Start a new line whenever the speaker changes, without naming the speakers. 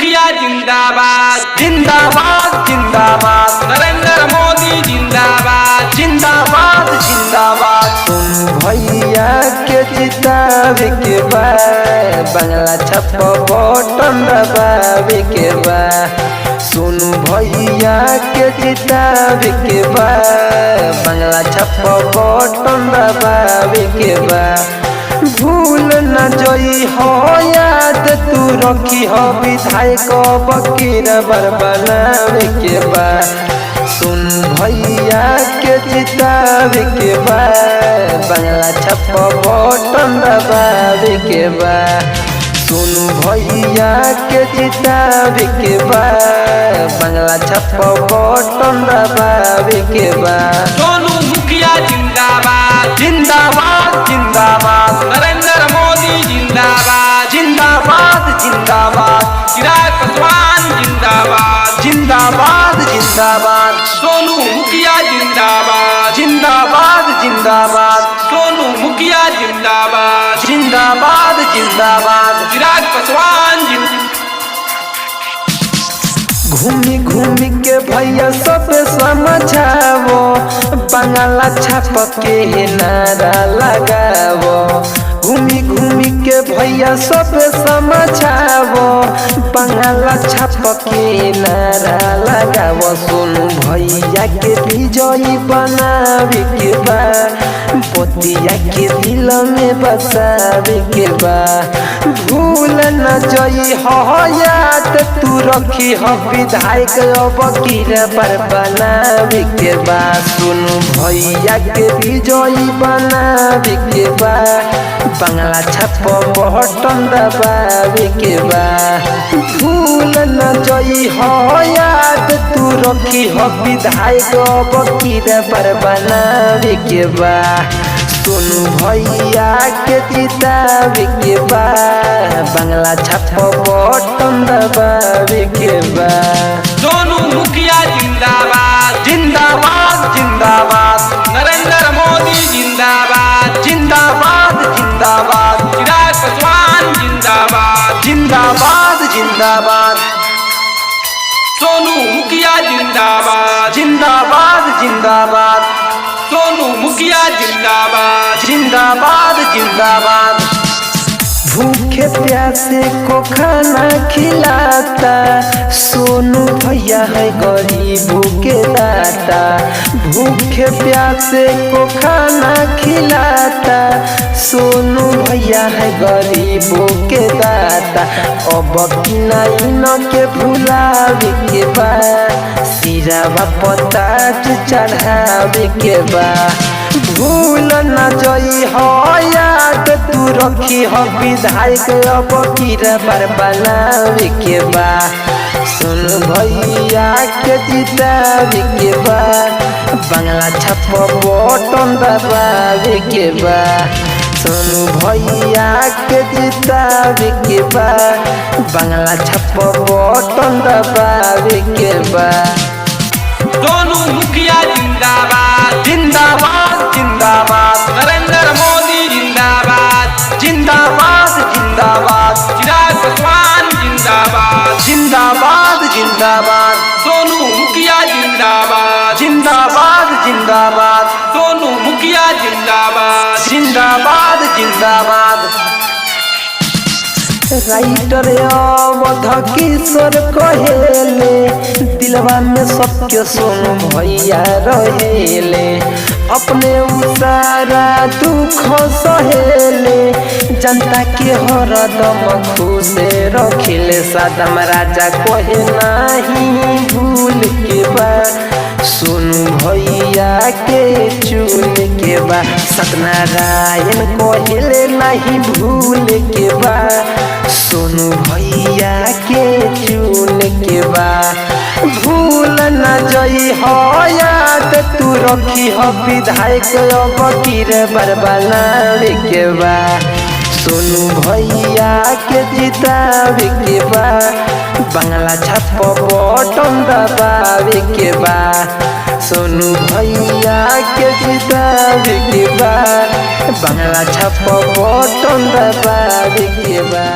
मुखिया जिंदाबाद
जिंदाबाद जिंदाबाद
नरेंद्र मोदी जिंदाबाद
जिंदाबाद जिंदाबाद। सोनू भैया के जितावे के बा, बंगला छप बटन दबावे के बा। सोनू भैया के जितावे के बा, बंगला छप बटन दबावे के बा। भूल न जोई हो याद तू रखी हो विधायक बकीर बर बनावे के बा। सोनू भैया के जितावे के बा, बंगला छप बटन दबावे के बा। सोनू भैया के जितावे के बा, बंगला छप बटन दबावे के बा।
सोनू मुखिया जिंदाबाद
जिंदाबाद जिंदाबाद
नरेंद्र मोदी जिंदाबाद
जिंदाबाद जिंदाबाद
चिराग पासवान जिंदाबाद
जिंदाबाद जिंदाबाद।
सोनू मुखिया जिंदाबाद
जिंदाबाद जिंदाबाद
सोनू मुखिया जिंदाबाद
जिंदाबाद जिंदाबाद।
चिराग पासवान
घूमी घूमी के भैया सब समझावो, बंगला छाप के नारा लगावो। घूमी घूमी के भैया सब समझावो, बंगला छाप के नारा लगावो। सोनू भैया के विजयी बनावे के बा, पोतिया के दिल में बसावे के बा। भूल न जई हो याद तू रखी हो विधायक बकीर पर बनावे के बा। सोनू भैया के विजयी बनावे के बा, बंगला छप बटन दबावे के बा। भूल न जई हो याद तू रखी हो विधायक बकीर पर बनावे के बा। सोनू भैया के जितावे के बा, बंगला छप बटन दबावे के बा।
सोनू मुखिया जिंदाबाद
जिंदाबाद जिंदाबाद
नरेंद्र मोदी जिंदाबाद
जिंदाबाद जिंदाबाद
चिराग पासवान जिंदाबाद
जिंदाबाद जिंदाबाद।
सोनू मुखिया जिंदाबाद
जिंदाबाद जिंदाबाद
सोनू मुखिया जिंदाबाद
जिंदाबाद जिंदाबाद। भूखे प्यासे को खाना खिलाता, सोनू भैया है गरीबों के दाता। भूखे प्यासे को खाना खिलाता, सोनू भैया है गरीबों के दाता। अब नहीं के भुलावे के बा, सिरावा पताट चढ़ावे के बा। भूल न जई हो याद तू रखी हो विधायक बकीर पर बनावे के बा। सुन भैया के जितावे के बा, बंगला छप बटन दबावे के बा। सोनू भैया के जितावे के बा, बंगला छप बटन दबावे के बा।
सोनू मुखिया जिंदाबाद
जिंदाबाद जिंदाबाद
नरेंद्र मोदी जिंदाबाद
जिंदाबाद जिंदाबाद
चिराग पासवान जिंदाबाद
जिंदाबाद जिंदाबाद।
सोनू मुखिया जिंदाबाद
जिंदाबाद जिंदाबाद
सोनू मुखिया जिंदाबाद
जिंदाबाद जिंदाबाद। राइटर अवध किशोर कहेले, दिलवा में सबके सोनू भैया रहेले। अपने सारा दुख सहेले, जनता के हरदम खुश रखिले। सदम राजा कहे नहीं भूल के बा, सोनू भैया के चूल के बा। सत्यनारायण कहेले नहीं भूल के बा, सोनू भैया के चूल के बा। भूल न जई हो याद तू रखी हो विधायक बकीर बर बनावे के बा। सोनू भैया के जितावे के बा, बंगला छप बटन दबावे के बा। सोनू भैया के जितावे के बा, बंगला छप बटन दबावे के बा।